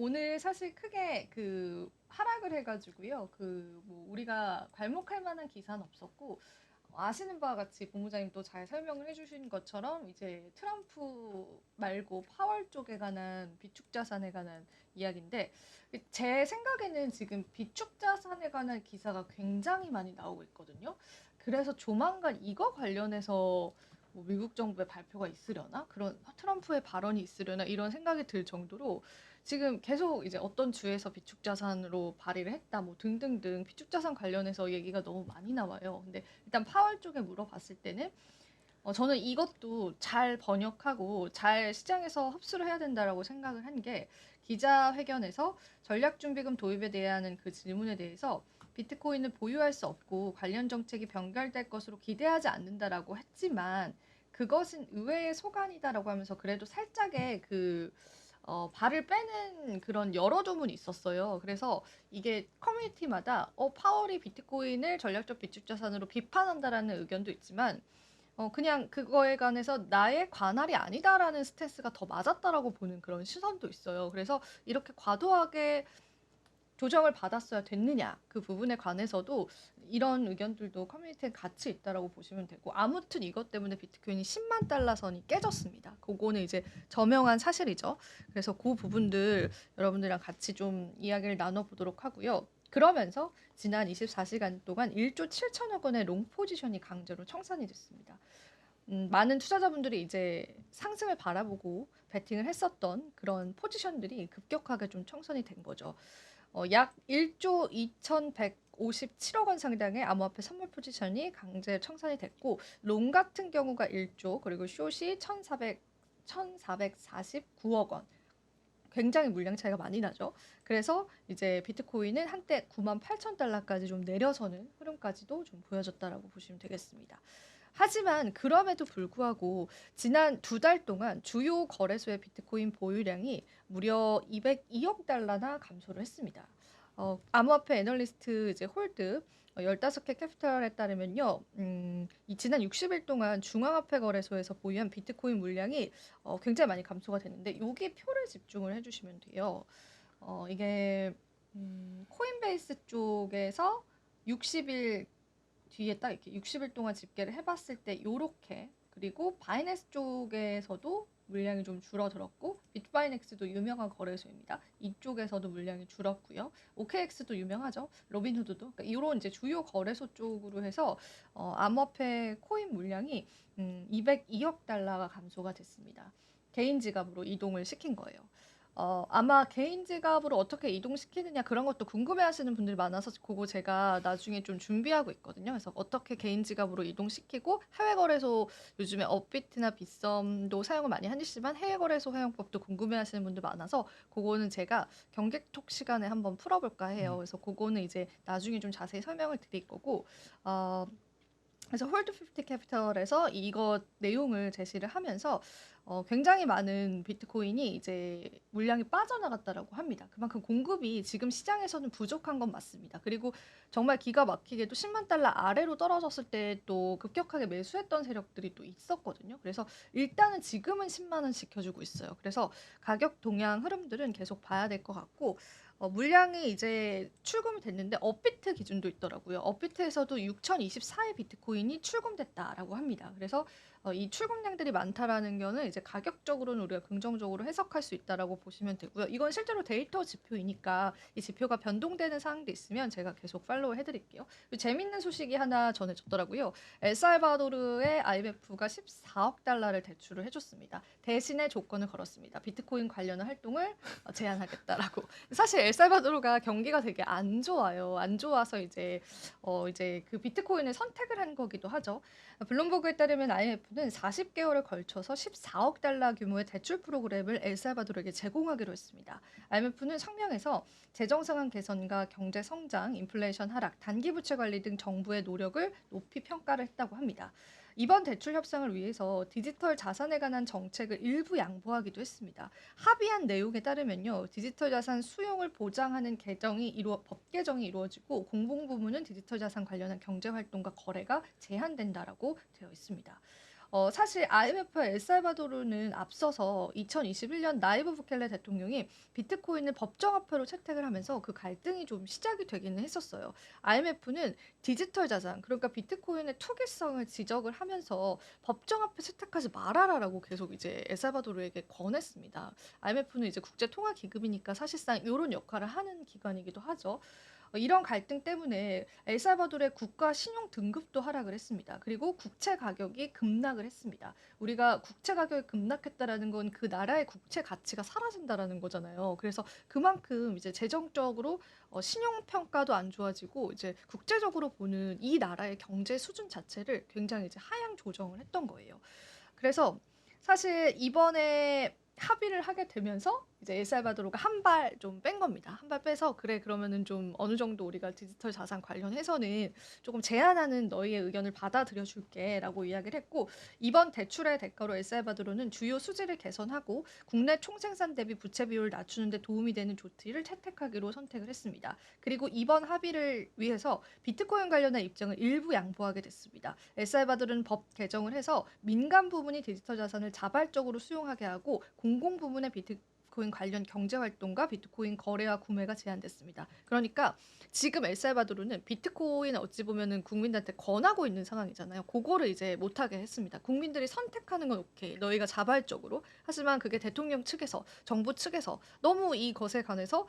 오늘 사실 크게 하락을 해가지고요. 뭐 우리가 괄목할 만한 기사는 없었고, 아시는 바와 같이 본부장님도 잘 설명을 해주신 것처럼 이제 트럼프 말고 파월 쪽에 관한 비축 자산에 관한 이야기인데, 제 생각에는 지금 비축 자산에 관한 기사가 굉장히 많이 나오고 있거든요. 그래서 조만간 이거 관련해서 뭐 미국 정부의 발표가 있으려나? 그런 트럼프의 발언이 있으려나? 이런 생각이 들 정도로 지금 계속 이제 어떤 주에서 비축자산으로 발의를 했다, 뭐 등등등 비축자산 관련해서 얘기가 너무 많이 나와요. 근데 일단 파월 쪽에 물어봤을 때는 저는 이것도 잘 번역하고 잘 시장에서 흡수를 해야 된다라고 생각을 한 게 기자회견에서 전략준비금 도입에 대한 그 질문에 대해서 비트코인을 보유할 수 없고 관련 정책이 변경될 것으로 기대하지 않는다라고 했지만 그것은 의회의 소관이다라고 하면서 그래도 살짝의 발을 빼는 그런 여러 조문이 있었어요. 그래서 이게 커뮤니티마다 파월이 비트코인을 전략적 비축자산으로 비판한다라는 의견도 있지만 그냥 그거에 관해서 나의 관할이 아니다라는 스탠스가 더 맞았다라고 보는 그런 시선도 있어요. 그래서 이렇게 과도하게 조정을 받았어야 됐느냐 그 부분에 관해서도 이런 의견들도 커뮤니티에 같이 있다라고 보시면 되고 아무튼 이것 때문에 비트코인이 10만 달러 선이 깨졌습니다. 그거는 이제 저명한 사실이죠. 그래서 그 부분들 여러분들이랑 같이 좀 이야기를 나눠보도록 하고요. 그러면서 지난 24시간 동안 1조 7천억 원의 롱 포지션이 강제로 청산이 됐습니다. 많은 투자자분들이 이제 상승을 바라보고 베팅을 했었던 그런 포지션들이 급격하게 좀 청산이 된 거죠. 약 1조 2,157억 원 상당의 암호화폐 선물 포지션이 강제 청산이 됐고 롱 같은 경우가 1조 그리고 숏이 1,449억 원. 굉장히 물량 차이가 많이 나죠. 그래서 이제 비트코인은 한때 9만 8천 달러까지 좀 내려서는 흐름까지도 좀 보여졌다라고 보시면 되겠습니다. 하지만 그럼에도 불구하고 지난 2달 동안 주요 거래소의 비트코인 보유량이 무려 202억 달러나 감소를 했습니다. 암호화폐 애널리스트 이제 홀드 15개 캐피털에 따르면요, 이 지난 60일 동안 중앙화폐 거래소에서 보유한 비트코인 물량이 굉장히 많이 감소가 됐는데 여기 표를 집중을 해주시면 돼요. 이게 코인베이스 쪽에서 60일 뒤에 딱 이렇게 60일 동안 집계를 해봤을 때 요렇게 그리고 바이낸스 쪽에서도 물량이 좀 줄어들었고 빗바이넥스도 유명한 거래소입니다. 이쪽에서도 물량이 줄었고요. OKX도 유명하죠. 로빈후드도. 그러니까 이런 이제 주요 거래소 쪽으로 해서 암호화폐 코인 물량이 202억 달러가 감소가 됐습니다. 개인 지갑으로 이동을 시킨 거예요. 아마 개인 지갑으로 어떻게 이동시키느냐 그런 것도 궁금해하시는 분들이 많아서 그거 제가 나중에 좀 준비하고 있거든요. 그래서 어떻게 개인 지갑으로 이동시키고 해외 거래소 요즘에 업비트나 빗썸도 사용을 많이 하시지만 해외 거래소 사용법도 궁금해하시는 분들 많아서 그거는 제가 경객톡 시간에 한번 풀어볼까 해요. 그래서 그거는 이제 나중에 좀 자세히 설명을 드릴 거고 어, 그래서 홀드 50 캐피털에서 이거 내용을 제시를 하면서 굉장히 많은 비트코인이 이제 물량이 빠져나갔다라고 합니다. 그만큼 공급이 지금 시장에서는 부족한 건 맞습니다. 그리고 정말 기가 막히게도 10만 달러 아래로 떨어졌을 때 또 급격하게 매수했던 세력들이 또 있었거든요. 그래서 일단은 지금은 10만 원 지켜주고 있어요. 그래서 가격 동향 흐름들은 계속 봐야 될 것 같고 물량이 이제 출금이 됐는데 업비트 기준도 있더라고요. 업비트에서도 6,024의 비트코인이 출금됐다라고 합니다. 그래서 이 출금량들이 많다라는 거는 이제 가격적으로는 우리가 긍정적으로 해석할 수 있다라고 보시면 되고요. 이건 실제로 데이터 지표이니까 이 지표가 변동되는 사항도 있으면 제가 계속 팔로우 해드릴게요. 재밌는 소식이 하나 전해졌더라고요. 엘살바도르의 IMF가 14억 달러를 대출을 해줬습니다. 대신에 조건을 걸었습니다. 비트코인 관련 활동을 제한하겠다라고. 사실 엘살바도르가 경기가 되게 안 좋아요. 안 좋아서 이제 그 비트코인을 선택을 한 거기도 하죠. 블룸버그에 따르면 IMF는 40개월을 걸쳐서 14억 달러 규모의 대출 프로그램을 엘살바도르에게 제공하기로 했습니다. IMF는 성명에서 재정 상황 개선과 경제 성장, 인플레이션 하락, 단기 부채 관리 등 정부의 노력을 높이 평가를 했다고 합니다. 이번 대출 협상을 위해서 디지털 자산에 관한 정책을 일부 양보하기도 했습니다. 합의한 내용에 따르면요, 디지털 자산 수용을 보장하는 법 개정이 이루어지고 공공 부문은 디지털 자산 관련한 경제 활동과 거래가 제한된다라고 되어 있습니다. 사실 IMF와 엘살바도르는 앞서서 2021년 나이브 부켈레 대통령이 비트코인을 법정화폐로 채택을 하면서 그 갈등이 좀 시작이 되기는 했었어요. IMF는 디지털 자산, 그러니까 비트코인의 투기성을 지적을 하면서 법정화폐 채택하지 말아라라고 계속 이제 엘살바도르에게 권했습니다. IMF는 이제 국제통화기금이니까 사실상 이런 역할을 하는 기관이기도 하죠. 이런 갈등 때문에 엘살바도르의 국가 신용 등급도 하락을 했습니다. 그리고 국채 가격이 급락을 했습니다. 우리가 국채 가격이 급락했다라는 건 그 나라의 국채 가치가 사라진다라는 거잖아요. 그래서 그만큼 이제 재정적으로 신용 평가도 안 좋아지고 이제 국제적으로 보는 이 나라의 경제 수준 자체를 굉장히 이제 하향 조정을 했던 거예요. 그래서 사실 이번에 합의를 하게 되면서 이제 엘살바도르가 한 발 좀 뺀 겁니다. 한 발 빼서 그래 그러면은 좀 어느 정도 우리가 디지털 자산 관련해서는 조금 제한하는 너희의 의견을 받아들여 줄게라고 이야기를 했고 이번 대출의 대가로 엘살바도르는 주요 수지를 개선하고 국내 총생산 대비 부채 비율을 낮추는 데 도움이 되는 조치를 채택하기로 선택을 했습니다. 그리고 이번 합의를 위해서 비트코인 관련한 입장을 일부 양보하게 됐습니다. 엘살바도르는 법 개정을 해서 민간 부문이 디지털 자산을 자발적으로 수용하게 하고 공공 부문의 비트코인 관련 경제 활동과 비트코인 거래와 구매가 제한됐습니다. 그러니까 지금 엘살바도르는 비트코인 어찌 보면은 국민들한테 권하고 있는 상황이잖아요. 그거를 이제 못하게 했습니다. 국민들이 선택하는 건 오케이. 너희가 자발적으로. 하지만 그게 대통령 측에서, 정부 측에서 너무 이 것에 관해서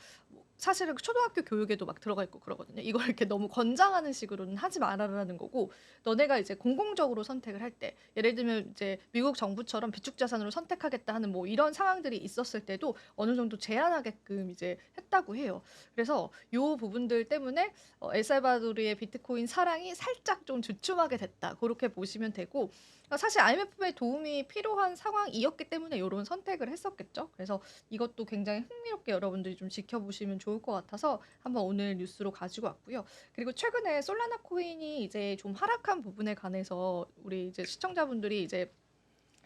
사실은 초등학교 교육에도 막 들어가 있고 그러거든요. 이걸 이렇게 너무 권장하는 식으로는 하지 말아라는 거고, 너네가 이제 공공적으로 선택을 할 때, 예를 들면 이제 미국 정부처럼 비축자산으로 선택하겠다 하는 뭐 이런 상황들이 있었을 때도 어느 정도 제한하게끔 이제 했다고 해요. 그래서 요 부분들 때문에 엘살바도르의 비트코인 사랑이 살짝 좀 주춤하게 됐다. 그렇게 보시면 되고, 사실 IMF의 도움이 필요한 상황이었기 때문에 이런 선택을 했었겠죠. 그래서 이것도 굉장히 흥미롭게 여러분들이 좀 지켜보시면 좋을 것 같아서 한번 오늘 뉴스로 가지고 왔고요. 그리고 최근에 솔라나 코인이 이제 좀 하락한 부분에 관해서 우리 이제 시청자분들이 이제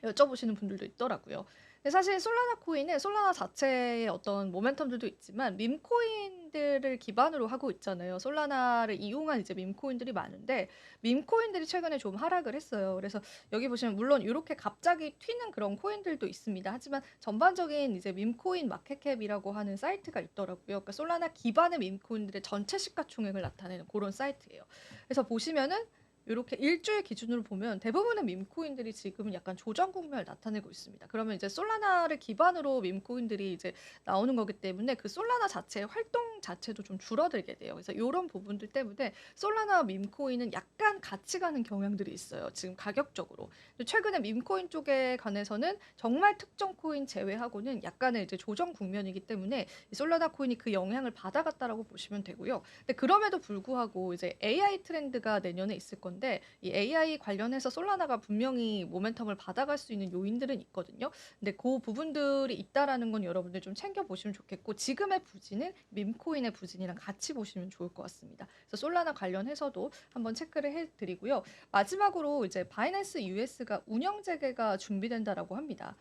여쭤보시는 분들도 있더라고요. 근데 사실 솔라나 코인은 솔라나 자체의 어떤 모멘텀들도 있지만 밈코인들을 기반으로 하고 있잖아요. 솔라나를 이용한 이제 밈코인들이 많은데 밈코인들이 최근에 좀 하락을 했어요. 그래서 여기 보시면 물론 이렇게 갑자기 튀는 그런 코인들도 있습니다. 하지만 전반적인 이제 밈코인 마켓캡이라고 하는 사이트가 있더라고요. 그러니까 솔라나 기반의 밈코인들의 전체 시가총액을 나타내는 그런 사이트예요. 그래서 보시면은 요렇게 일주일 기준으로 보면 대부분의 밈코인들이 지금은 약간 조정 국면을 나타내고 있습니다. 그러면 이제 솔라나를 기반으로 밈코인들이 이제 나오는 거기 때문에 그 솔라나 자체의 활동 자체도 좀 줄어들게 돼요. 그래서 요런 부분들 때문에 솔라나 밈코인은 약간 같이 가는 경향들이 있어요. 지금 가격적으로. 최근에 밈코인 쪽에 관해서는 정말 특정 코인 제외하고는 약간의 이제 조정 국면이기 때문에 이 솔라나 코인이 그 영향을 받아갔다라고 보시면 되고요. 근데 그럼에도 불구하고 이제 AI 트렌드가 내년에 있을 건데 이 AI 관련해서 솔라나가 분명히 모멘텀을 받아갈 수 있는 요인들은 있거든요. 근데 그 부분들이 있다라는 건 여러분들 좀 챙겨 보시면 좋겠고 지금의 부진은 밈코인의 부진이랑 같이 보시면 좋을 것 같습니다. 그래서 솔라나 관련해서도 한번 체크를 해드리고요. 마지막으로 이제 바이낸스 US가 운영 재개가 준비된다라고 합니다.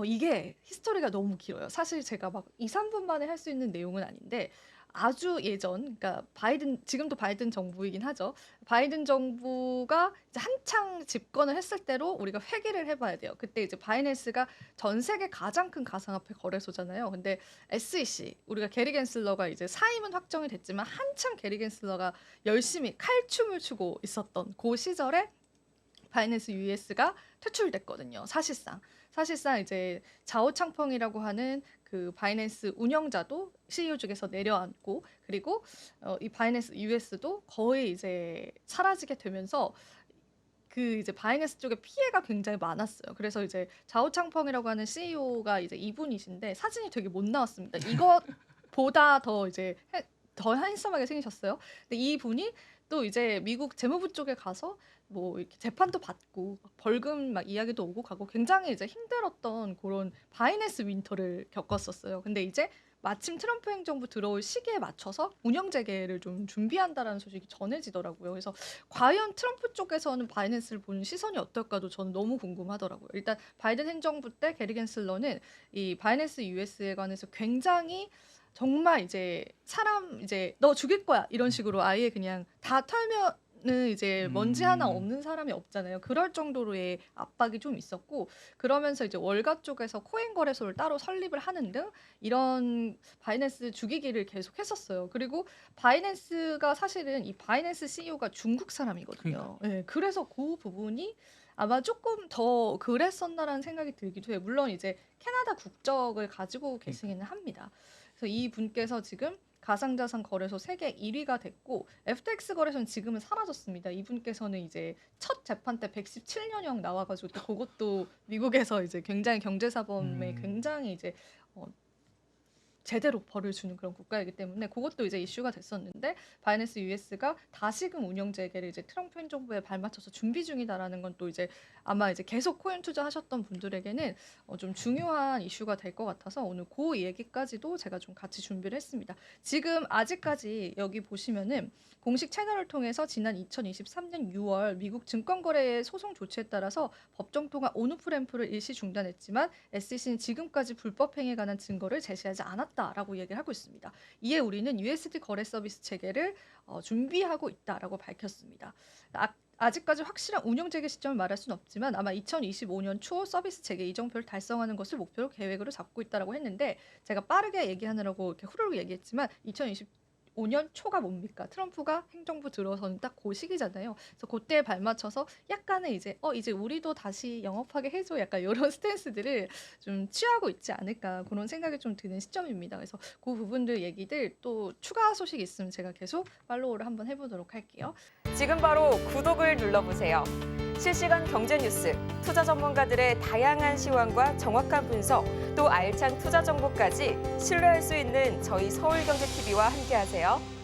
이게 히스토리가 너무 길어요. 사실 제가 막 2, 3분 만에 할 수 있는 내용은 아닌데 아주 예전, 그러니까 바이든 지금도 바이든 정부이긴 하죠. 바이든 정부가 이제 한창 집권을 했을 때로 우리가 회귀를 해봐야 돼요. 그때 이제 바이낸스가 전 세계 가장 큰 가상화폐 거래소잖아요. 근데 SEC 우리가 게리 겐슬러가 이제 사임은 확정이 됐지만 한참 게리 겐슬러가 열심히 칼춤을 추고 있었던 그 시절에 바이낸스 US가 퇴출됐거든요. 사실상 이제 자오 창펑이라고 하는 그 바이낸스 운영자도 CEO 쪽에서 내려앉고 그리고 이 바이낸스 US도 거의 이제 사라지게 되면서 그 이제 바이낸스 쪽에 피해가 굉장히 많았어요. 그래서 이제 자오 창펑이라고 하는 CEO가 이제 이분이신데 사진이 되게 못 나왔습니다. 이것보다 더 이제 더 핸섬하게 생기셨어요. 근데 이분이 또 이제 미국 재무부 쪽에 가서 뭐 이렇게 재판도 받고 벌금 막 이야기도 오고 가고 굉장히 이제 힘들었던 그런 바이낸스 윈터를 겪었었어요. 근데 이제 마침 트럼프 행정부 들어올 시기에 맞춰서 운영 재개를 좀 준비한다라는 소식이 전해지더라고요. 그래서 과연 트럼프 쪽에서는 바이낸스를 보는 시선이 어떨까도 저는 너무 궁금하더라고요. 일단 바이든 행정부 때 게리 겐슬러는 이 바이낸스 US에 관해서 굉장히 정말 이제 사람 이제 너 죽일 거야 이런 식으로 아예 그냥 다 털면 이제 먼지 하나 음. 없는 사람이 없잖아요. 그럴 정도로의 압박이 좀 있었고 그러면서 이제 월가 쪽에서 코인 거래소를 따로 설립을 하는 등 이런 바이낸스 죽이기를 계속했었어요. 그리고 바이낸스가 사실은 이 바이낸스 CEO가 중국 그니까요. 사람이거든요. 예. 그래서 그 부분이 아마 조금 더 그랬었나라는 생각이 들기도 해요. 물론 이제 캐나다 국적을 가지고 그니까요. 계시기는 합니다. 그래서 이분께서 지금 가상자산 거래소 세계 1위가 됐고 FTX 거래소는 지금은 사라졌습니다. 이분께서는 이제 첫 재판 때 117년형 나와 가지고 또 그것도 미국에서 이제 굉장히 경제사범에 음. 굉장히 이제 어 제대로 벌을 주는 그런 국가이기 때문에 그것도 이제 이슈가 됐었는데 바이낸스 US가 다시금 운영 재개를 이제 트럼프 행정부에 발맞춰서 준비 중이다라는 건 또 이제 아마 이제 계속 코인 투자하셨던 분들에게는 좀 중요한 이슈가 될 것 같아서 오늘 그 얘기까지도 제가 좀 같이 준비를 했습니다. 지금 아직까지 여기 보시면은 공식 채널을 통해서 지난 2023년 6월 미국 증권거래 소송 조치에 따라서 법정 통화 온오프램프를 일시 중단했지만 SEC는 지금까지 불법 행위에 관한 증거를 제시하지 않았다라고 얘기를 하고 있습니다. 이에 우리는 USD 거래 서비스 체계를 준비하고 있다라고 밝혔습니다. 아직까지 확실한 운영 재개 시점을 말할 수는 없지만 아마 2025년 초 서비스 재개 이정표를 달성하는 것을 목표로 계획으로 잡고 있다라고 했는데 제가 빠르게 얘기하느라고 이렇게 후루룩 얘기했지만 2025년 초가 뭡니까? 트럼프가 행정부 들어서는 딱 그 시기잖아요. 그래서 그때에 발맞춰서 약간의 이제 우리도 다시 영업하게 해줘 약간 이런 스탠스들을 좀 취하고 있지 않을까 그런 생각이 좀 드는 시점입니다. 그래서 그 부분들 얘기들 또 추가 소식 있으면 제가 계속 팔로우를 한번 해보도록 할게요. 지금 바로 구독을 눌러보세요. 실시간 경제 뉴스, 투자 전문가들의 다양한 시황과 정확한 분석, 또 알찬 투자 정보까지 신뢰할 수 있는 저희 서울경제TV와 함께하세요.